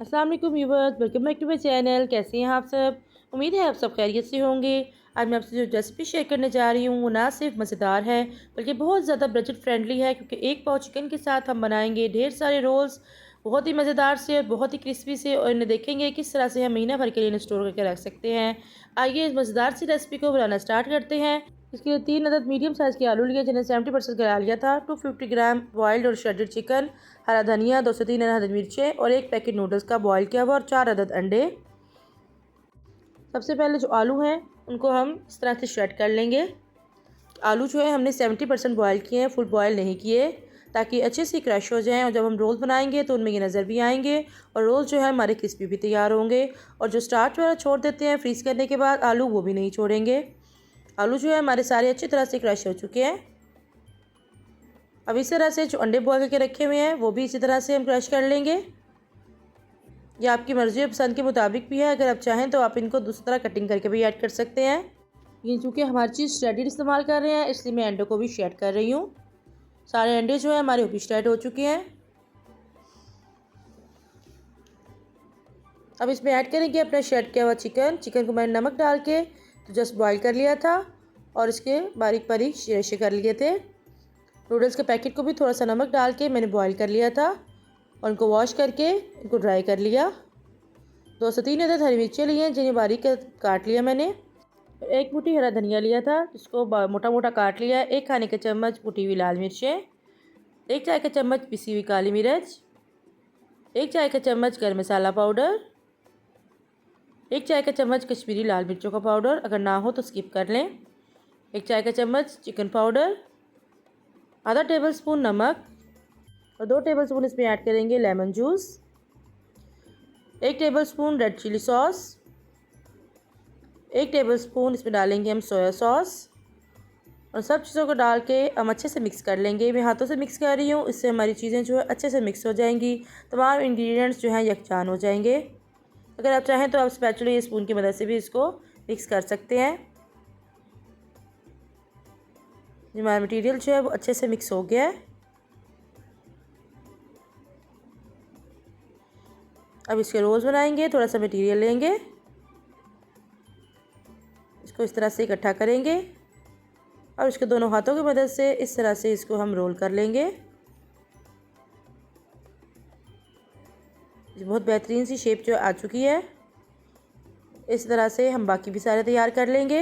अस्सलाम वालेकुम viewers, welcome back to my channel. कैसे हैं आप सब? उम्मीद है आप सब खैरियत से होंगे। आज मैं आपसे जो रेसिपी शेयर करने जा रही हूँ वो ना सिर्फ मज़ेदार है बल्कि बहुत ज़्यादा बजट फ्रेंडली है, क्योंकि एक पाव चिकन के साथ हम बनाएंगे ढेर सारे रोल्स, बहुत ही मज़ेदार से और बहुत ही क्रिस्पी से, और इन्हें देखेंगे किस तरह से हम महीना भर के लिए इन्हें स्टोर करके रख सकते हैं। आइए इस मज़ेदार सी रेसिपी को बनाना स्टार्ट करते हैं। इसके लिए 3 अदद मीडियम साइज़ के आलू लिए जिन्हें 70% गला लिया था, 250 ग्राम बॉइल्ड और श्रेडेड चिकन, हरा धनिया, 2 से 3 हरी मिर्चें और एक पैकेट नूडल्स का बॉयल किया हुआ और 4 अदद अंडे। सबसे पहले जो आलू हैं उनको हम इस तरह से श्रेड कर लेंगे। आलू जो है हमने 70% बॉयल किए हैं, फुल बॉयल नहीं किए, ताकि अच्छे से क्रश हो जाएं और जब हम रोल बनाएंगे तो उनमें ये नज़र भी आएंगे और रोल जो है हमारे क्रिस्पी भी तैयार होंगे। और जो स्टार्च वाला छोड़ देते हैं फ्रीज़ करने के बाद आलू, वो भी नहीं छोड़ेंगे। आलू जो है हमारे सारे अच्छी तरह से क्रश हो चुके हैं। अब इस तरह से जो अंडे बॉयल करके रखे हुए हैं वो भी इसी तरह से हम क्रश कर लेंगे। यह आपकी मर्ज़ी और पसंद के मुताबिक भी है, अगर आप चाहें तो आप इनको दूसरी तरह कटिंग करके भी ऐड कर सकते हैं। ये चूँकि हमारी चीज़ श्रेडेड इस्तेमाल कर रहे हैं इसलिए मैं अंडों को भी श्रेड कर रही हूँ। सारे अंडे जो है हमारे वो भी श्रेड हो चुके हैं। अब इसमें ऐड करेंगे अपना श्रेड किया हुआ चिकन को मैंने नमक डाल के तो जस्ट बॉईल कर लिया था और इसके बारीक बारीक शेर कर लिए थे। नूडल्स के पैकेट को भी थोड़ा सा नमक डाल के मैंने बॉईल कर लिया था और इनको वॉश करके इनको ड्राई कर लिया। 2 से 3 अदद हरी मिर्चें ली हैं जिन्हें बारीक काट लिया मैंने। एक मुट्ठी हरा धनिया लिया था जिसको मोटा मोटा काट लिया। 1 खाने का चम्मच कुटी हुई लाल मिर्चें, 1 चाय का चम्मच पिसी हुई काली मिर्च, 1 चाय का चम्मच गर्म मसाला पाउडर, 1 चाय का चम्मच कश्मीरी लाल मिर्चों का पाउडर, अगर ना हो तो स्किप कर लें, 1 चाय का चम्मच चिकन पाउडर, आधा टेबल स्पून नमक और 2 टेबल स्पून इसमें ऐड करेंगे lemon juice, 1 tablespoon red chilli sauce, 1 tablespoon इसमें डालेंगे हम सोया सॉस और सब चीज़ों को डाल के हम अच्छे से मिक्स कर लेंगे। मैं हाथों से मिक्स कर रही हूँ, इससे हमारी चीज़ें जो है अच्छे से मिक्स हो जाएंगी, तमाम इंग्रेडिएंट्स जो हैं यकजान हो जाएंगे। अगर आप चाहें तो आप स्पैचुला या स्पून की मदद से भी इसको मिक्स कर सकते हैं। हमारा मटेरियल जो है वो अच्छे से मिक्स हो गया है। अब इसके रोल्स बनाएंगे। थोड़ा सा मटेरियल लेंगे, इसको इस तरह से इकट्ठा करेंगे और इसके दोनों हाथों की मदद से इस तरह से इसको हम रोल कर लेंगे। बहुत बेहतरीन सी शेप जो आ चुकी है। इस तरह से हम बाकी भी सारे तैयार कर लेंगे।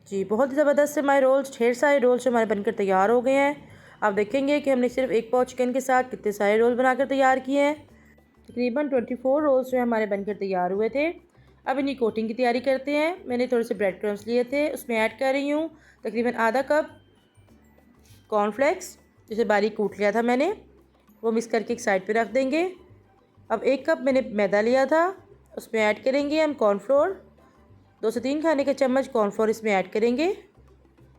जी बहुत ही ज़बरदस्त से हमारे रोल्स, ढेर सारे रोल्स हमारे बनकर तैयार हो गए हैं। आप देखेंगे कि हमने सिर्फ 1 पाव चिकन के साथ कितने सारे रोल बनाकर तैयार किए हैं। तकरीबन 24 रोल्स जो हमारे बनकर तैयार हुए थे। अब इनकी कोटिंग की तैयारी करते हैं। मैंने थोड़े से ब्रेड क्रम्स लिए थे, उसमें ऐड कर रही हूँ तकरीबन आधा कप कॉर्नफ्लेक्स, जिसे बारीक कूट लिया था मैंने, वो मिक्स करके एक साइड पे रख देंगे। अब 1 कप मैंने मैदा लिया था, उसमें ऐड करेंगे हम कॉर्नफ्लोर, 2 से 3 खाने के चम्मच कॉर्नफ्लोर इसमें ऐड करेंगे।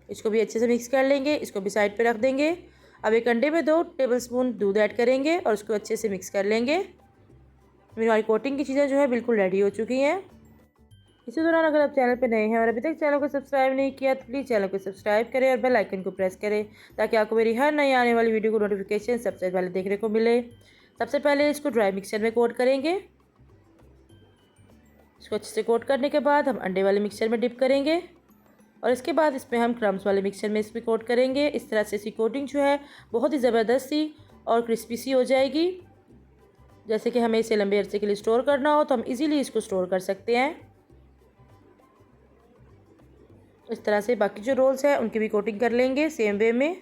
इसको भी अच्छे से मिक्स कर लेंगे, इसको भी साइड पे रख देंगे। अब एक अंडे में 2 टेबलस्पून दूध ऐड करेंगे और उसको अच्छे से मिक्स कर लेंगे। हमारी कोटिंग की चीज़ें जो है बिल्कुल रेडी हो चुकी हैं। इसी दौरान अगर आप चैनल पर नए हैं और अभी तक चैनल को सब्सक्राइब नहीं किया तो प्लीज़ चैनल को सब्सक्राइब करें और बेल आइकन को प्रेस करें, ताकि आपको मेरी हर नई आने वाली वीडियो को नोटिफिकेशन सबसे पहले देखने को मिले। सबसे पहले इसको ड्राई मिक्सचर में कोट करेंगे। इसको अच्छे से कोट करने के बाद हम अंडे वाले मिक्सचर में डिप करेंगे और इसके बाद इसमें हम क्रम्स वाले मिक्सचर में इसमें कोट करेंगे। इस तरह से इसकी कोटिंग जो है बहुत ही ज़बरदस्त सी और क्रिस्पी सी हो जाएगी। जैसे कि हमें इसे लंबे अरसे के लिए स्टोर करना हो तो हम इजीली इसको स्टोर कर सकते हैं। इस तरह से बाकी जो रोल्स हैं उनकी भी कोटिंग कर लेंगे सेम वे में।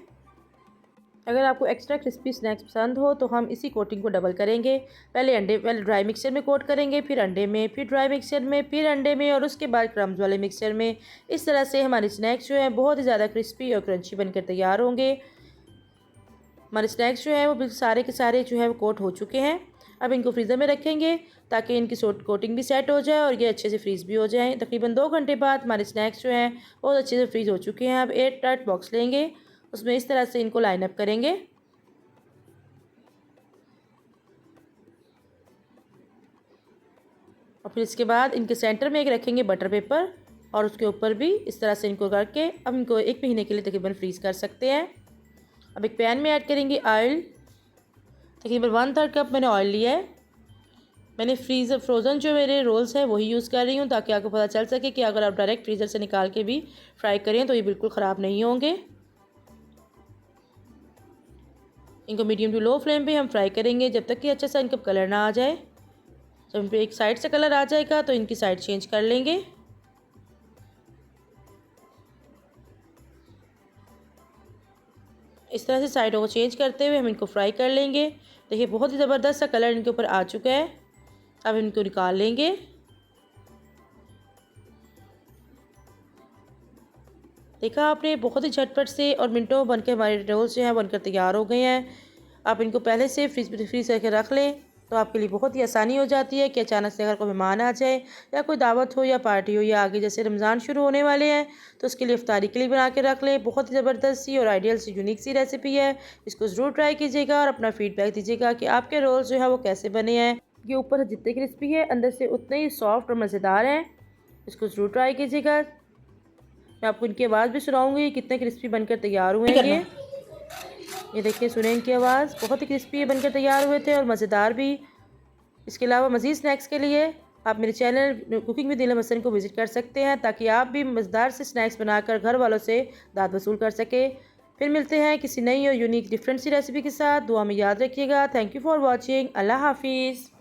अगर आपको एक्स्ट्रा क्रिस्पी स्नैक्स पसंद हो तो हम इसी कोटिंग को डबल करेंगे। पहले ड्राई मिक्सचर में कोट करेंगे, फिर अंडे में, फिर ड्राई मिक्सचर में, फिर अंडे में और उसके बाद क्रम्स वाले मिक्सचर में। इस तरह से हमारे स्नैक्स जो हैं बहुत ही ज़्यादा क्रिस्पी और क्रंची बनकर तैयार होंगे। हमारे स्नैक्स जो हैं वो सारे के सारे जो है वो कोट हो चुके हैं। अब इनको फ्रीज़र में रखेंगे ताकि इनकी कोटिंग भी सेट हो जाए और ये अच्छे से फ्रीज़ भी हो जाए। तकरीबन 2 घंटे बाद हमारे स्नैक्स जो हैं बहुत अच्छे से फ्रीज़ हो चुके हैं। अब एयर टाइट बॉक्स लेंगे, उसमें इस तरह से इनको लाइन अप करेंगे और फिर इसके बाद इनके सेंटर में एक रखेंगे बटर पेपर और उसके ऊपर भी इस तरह से इनको करके अब इनको 1 महीने के लिए तकरीबन फ्रीज़ कर सकते हैं। अब एक पैन में ऐड करेंगे ऑयल। तकरीबन 1/3 कप मैंने ऑयल लिया है। मैंने फ्रोज़न जो मेरे रोल्स हैं वही यूज़ कर रही हूँ, ताकि आपको पता चल सके कि अगर आप डायरेक्ट फ्रीज़र से निकाल के भी फ्राई करें तो ये बिल्कुल ख़राब नहीं होंगे। इनको मीडियम टू लो फ्लेम पे हम फ्राई करेंगे जब तक कि अच्छा सा इनका कलर ना आ जाए। जब इन पर एक साइड से कलर आ जाएगा तो इनकी साइड चेंज कर लेंगे। इस तरह से साइडों को चेंज करते हुए हम इनको फ्राई कर लेंगे। देखिए बहुत ही ज़बरदस्त सा कलर इनके ऊपर आ चुका है। अब इनको निकाल लेंगे। देखा आपने, बहुत ही झटपट से और मिनटों बनके हमारे रोल्स जो हैं बनकर तैयार हो गए हैं। आप इनको पहले से फ्रीज़ करके रख लें तो आपके लिए बहुत ही आसानी हो जाती है कि अचानक से अगर कोई मेहमान आ जाए या कोई दावत हो या पार्टी हो या आगे जैसे रमज़ान शुरू होने वाले हैं तो उसके लिए इफ्तारी के लिए बना के रख लें। बहुत ही ज़बरदस्त सी और आइडियल सी यूनिक सी रेसिपी है। इसको ज़रूर ट्राई कीजिएगा और अपना फीडबैक दीजिएगा कि आपके रोल्स जो है वो कैसे बने हैं। ये ऊपर से जितने क्रिस्पी है अंदर से उतने ही सॉफ्ट और मज़ेदार हैं। इसको ज़रूर ट्राई कीजिएगा। मैं आपको इनकी आवाज़ भी सुनाऊंगी कितने क्रिस्पी बनकर तैयार हुए हैं। ये देखिए, सुने इनकी आवाज़, बहुत ही क्रिस्पी बनकर तैयार हुए थे और मज़ेदार भी। इसके अलावा मज़ीद स्नैक्स के लिए आप मेरे चैनल कुकिंग विद नीलम हसन को विज़िट कर सकते हैं, ताकि आप भी मज़ेदार से स्नैक्स बनाकर घर वालों से दाद वसूल कर सके। फिर मिलते हैं किसी नई और यूनिक डिफरेंट सी रेसिपी के साथ। दुआ में याद रखिएगा। Thank you for watching. Allah हाफिज़।